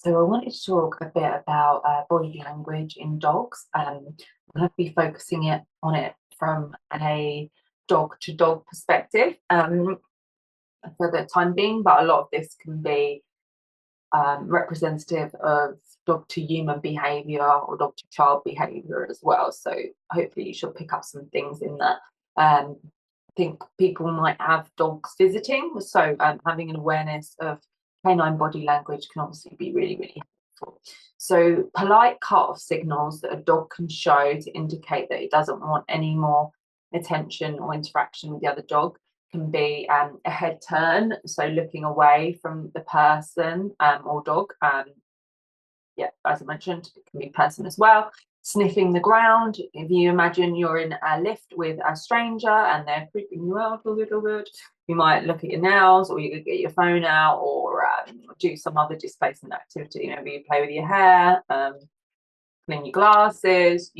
So I wanted to talk a bit about body language in dogs. I'm going to be focusing on it from a dog to dog perspective for the time being, but a lot of this can be representative of dog to human behavior or dog to child behavior as well. So hopefully you should pick up some things in that. I think people might have dogs visiting, so having an awareness of canine body language can obviously be really, really helpful. So polite cut-off signals that a dog can show to indicate that it doesn't want any more attention or interaction with the other dog can be a head turn, so looking away from the person or dog. Yeah, as I mentioned, it can be person as well. Sniffing the ground. If you imagine you're in a lift with a stranger and they're creeping you out a little bit, you might look at your nails, or you could get your phone out, or do some other displacement activity. Maybe you play with your hair, clean your glasses.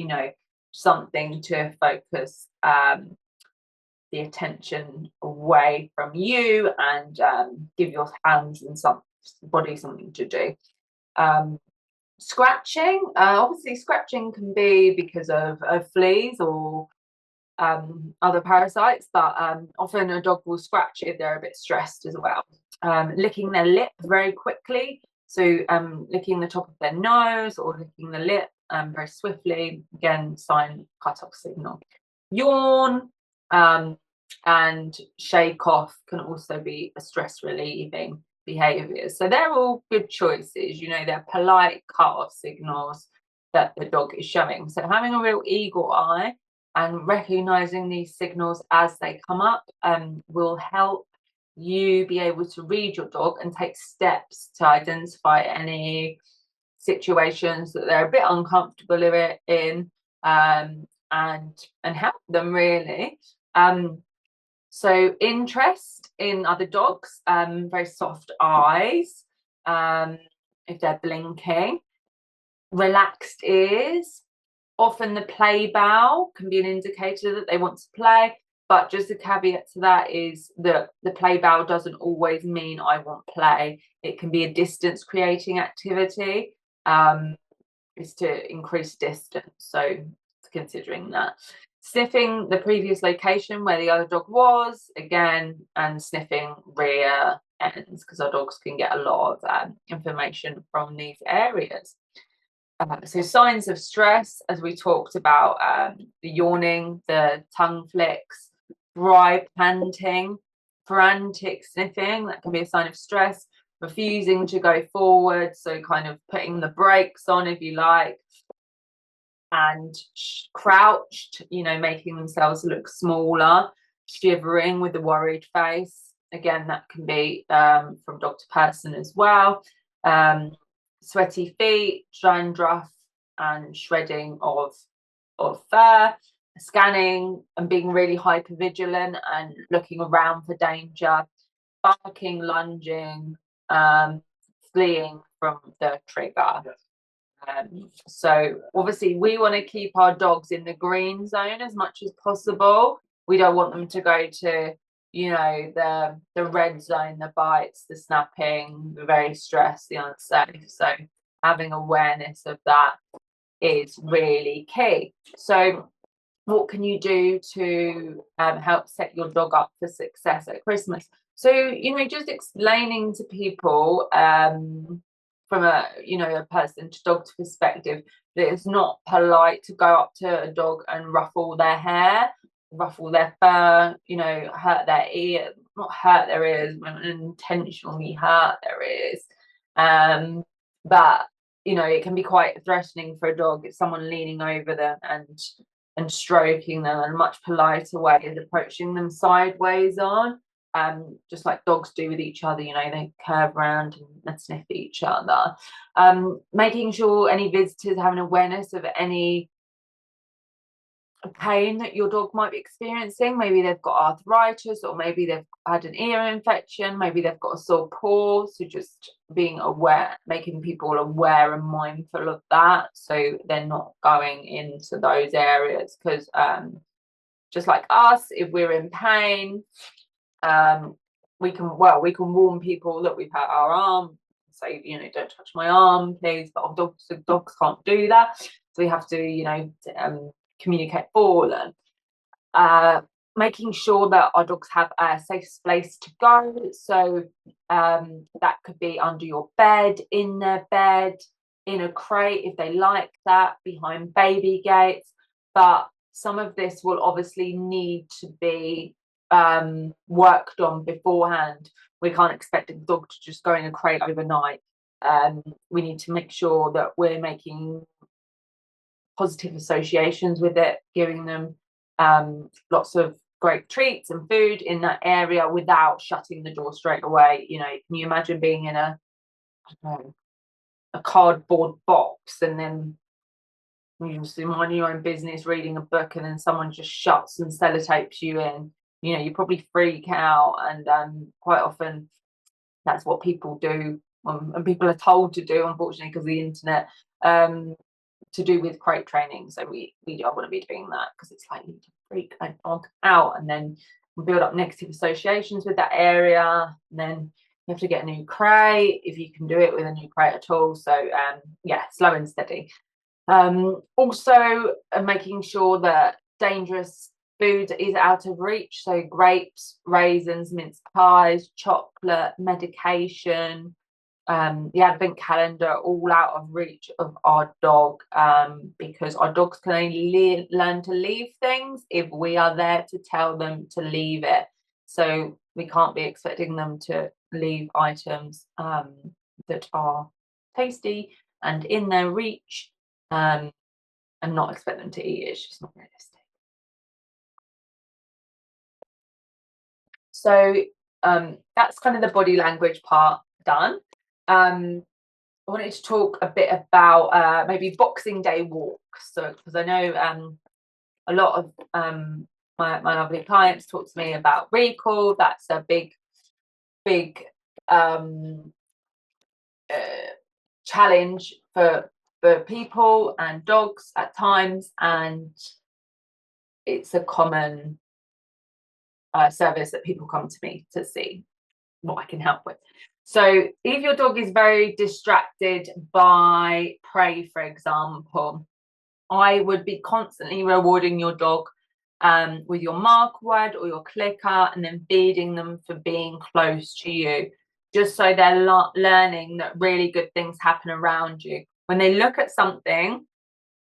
Something to focus the attention away from you and give your hands and body something to do. Scratching, obviously scratching can be because of fleas or other parasites, but often a dog will scratch if they're a bit stressed as well. Licking their lip very quickly, so licking the top of their nose or licking the lip very swiftly, again, sign cut-off signal. Yawn and shake off can also be a stress relieving behaviors. So they're all good choices. They're polite cut-off signals that the dog is showing. So having a real eagle eye and recognizing these signals as they come up will help you be able to read your dog and take steps to identify any situations that they're a bit uncomfortable in and help them really. So interest in other dogs, very soft eyes, if they're blinking, relaxed ears. Often the play bow can be an indicator that they want to play, but just a caveat to that is that the play bow doesn't always mean I want play. It can be a distance creating activity, is to increase distance. So considering that. Sniffing the previous location where the other dog was, again, and sniffing rear ends, because our dogs can get a lot of information from these areas. So signs of stress, as we talked about, the yawning, the tongue flicks, dry panting, frantic sniffing, that can be a sign of stress. Refusing to go forward, so kind of putting the brakes on, if you like, and crouched, making themselves look smaller, shivering with a worried face. Again, that can be from dog to person as well. Sweaty feet, dandruff, and shredding of fur. Scanning and being really hyper vigilant and looking around for danger. Barking, lunging, fleeing from the trigger. So obviously we want to keep our dogs in the green zone as much as possible. We don't want them to go to, the red zone, the bites, the snapping, the very stressed, the unsafe. So having awareness of that is really key. So what can you do to help set your dog up for success at Christmas? So, just explaining to people from a person to dog perspective that it's not polite to go up to a dog and ruffle their hair, ruffle their fur, hurt their ear, not hurt their ears, intentionally hurt their ears. But it can be quite threatening for a dog if someone leaning over them and stroking them in a much politer way is approaching them sideways on, just like dogs do with each other. They curve around and sniff each other. Making sure any visitors have an awareness of any pain that your dog might be experiencing. Maybe they've got arthritis, or maybe they've had an ear infection, maybe they've got a sore paw. So just being aware, making people aware and mindful of that, so they're not going into those areas. Because just like us, if we're in pain, we can warn people that we've hurt our arm, say, you know, don't touch my arm, please. But our dogs can't do that, so we have to, you know, communicate for them. Making sure that our dogs have a safe place to go. So that could be under your bed, in their bed, in a crate if they like that, behind baby gates. But some of this will obviously need to be worked on beforehand. We can't expect a dog to just go in a crate overnight. We need to make sure that we're making positive associations with it, giving them lots of great treats and food in that area without shutting the door straight away. You know, can you imagine being in a, I don't know, a cardboard box, and then you just mind your own business reading a book, and then someone just shuts and sellotapes you in? You know, you probably freak out, and quite often that's what people do, and people are told to do, unfortunately, because of the internet, to do with crate training. So we don't want to be doing that, because it's like you to freak a dog out and then build up negative associations with that area, and then you have to get a new crate if you can do it with a new crate at all. So yeah, slow and steady. Also making sure that dangerous food is out of reach, so grapes, raisins, mince pies, chocolate, medication, the advent calendar, all out of reach of our dog, because our dogs can only learn to leave things if we are there to tell them to leave it. So we can't be expecting them to leave items that are tasty and in their reach, and not expect them to eat it. It's just not realistic. So that's kind of the body language part done. I wanted to talk a bit about maybe Boxing Day walks. So, because I know a lot of my lovely clients talk to me about recall. That's a big challenge for people and dogs at times, and it's a common service that people come to me to see what I can help with. So if your dog is very distracted by prey, for example, I would be constantly rewarding your dog with your mark word or your clicker, and then feeding them for being close to you, just so they're learning that really good things happen around you. When they look at something,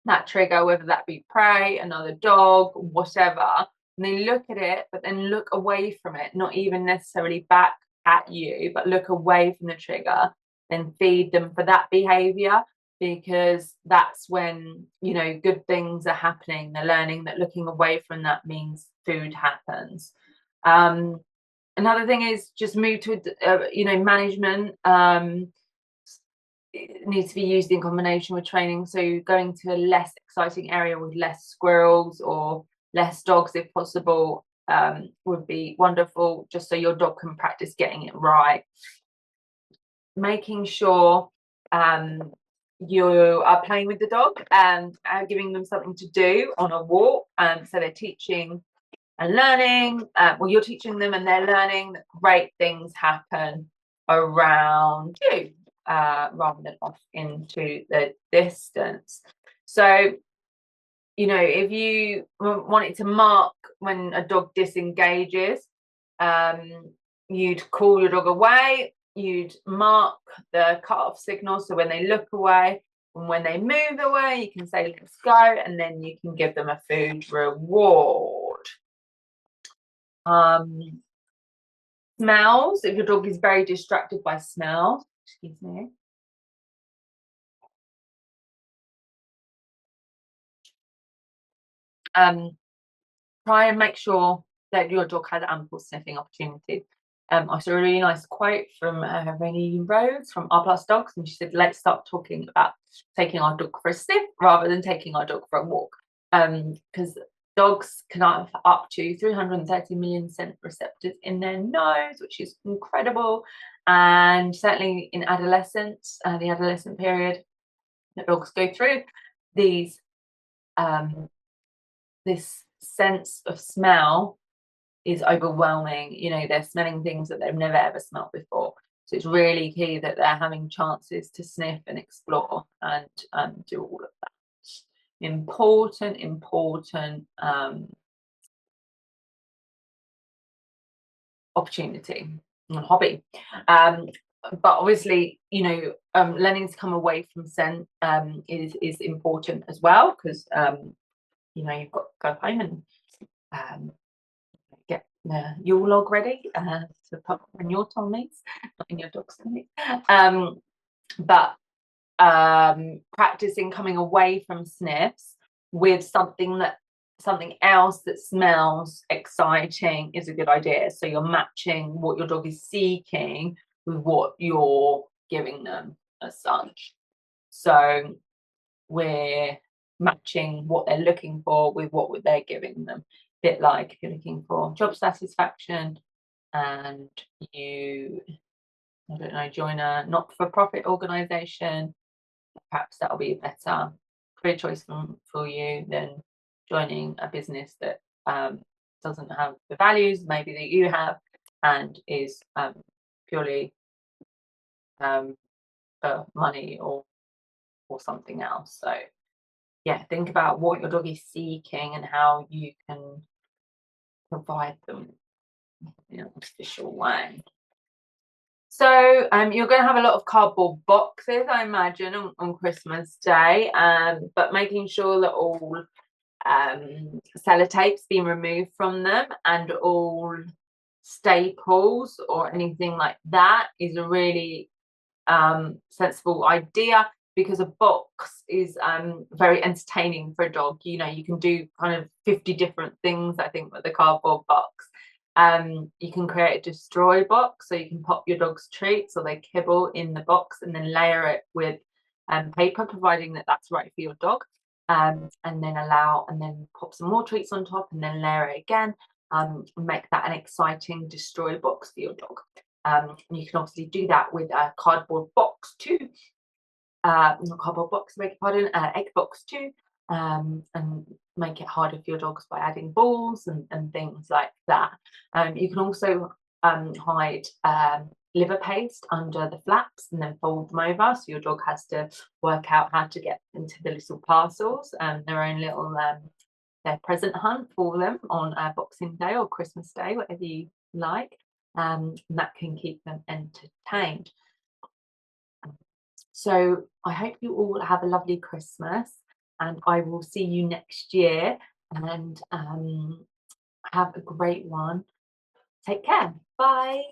that trigger, whether that be prey, another dog, whatever, and they look at it, but then look away from it, not even necessarily back at you, but look away from the trigger, then feed them for that behavior, because that's when, you know, good things are happening. They're learning that looking away from that means food happens. Another thing is just move to, you know, management. It needs to be used in combination with training. So going to a less exciting area with less squirrels or less dogs, if possible, would be wonderful, just so your dog can practice getting it right. Making sure you are playing with the dog and giving them something to do on a walk, so they're teaching and learning. Well, you're teaching them and they're learning that great things happen around you, rather than off into the distance. So, you know, if you wanted to mark when a dog disengages, you'd call your dog away, you'd mark the cut-off signal, so when they look away, and when they move away, you can say let's go, and then you can give them a food reward. Smells, if your dog is very distracted by smells, excuse me. Try and make sure that your dog has ample sniffing opportunities. I saw a really nice quote from Renee Rhodes from R Plus Dogs, and she said, let's start talking about taking our dog for a sniff rather than taking our dog for a walk. Because dogs can have up to 330 million scent receptors in their nose, which is incredible. And certainly in adolescence, the adolescent period that dogs go through, these this sense of smell is overwhelming. You know, they're smelling things that they've never ever smelled before. So it's really key that they're having chances to sniff and explore and do all of that. Important opportunity and hobby. But obviously, learning to come away from scent is important as well, because you've got to go home and um, get your log ready to put in your tummies, not in your dog's tummy. But practicing coming away from sniffs with something else that smells exciting is a good idea. So you're matching what your dog is seeking with what you're giving them as such. So we're matching what they're looking for with what they're giving them. A bit like if you're looking for job satisfaction and you, I don't know, join a not-for-profit organisation, perhaps that'll be a better career choice for you than joining a business that doesn't have the values maybe that you have and is purely for money or something else. So yeah, think about what your dog is seeking and how you can provide them in an official way. So you're going to have a lot of cardboard boxes, I imagine, on Christmas Day, but making sure that all sellotapes been removed from them and all staples or anything like that is a really sensible idea, because a box is very entertaining for a dog. You can do kind of 50 different things, I think, with the cardboard box. You can create a destroy box, so you can pop your dog's treats or their kibble in the box and then layer it with paper, providing that that's right for your dog. And then pop some more treats on top and then layer it again. Make that an exciting destroy box for your dog. You can obviously do that with a cardboard box too. Not cardboard box, beg your pardon, egg box too. And make it harder for your dogs by adding balls and things like that. You can also hide liver paste under the flaps and then fold them over, so your dog has to work out how to get into the little parcels, their own little their present hunt for them on Boxing Day or Christmas Day, whatever you like. And that can keep them entertained. So I hope you all have a lovely Christmas, and I will see you next year, and have a great one. Take care. Bye.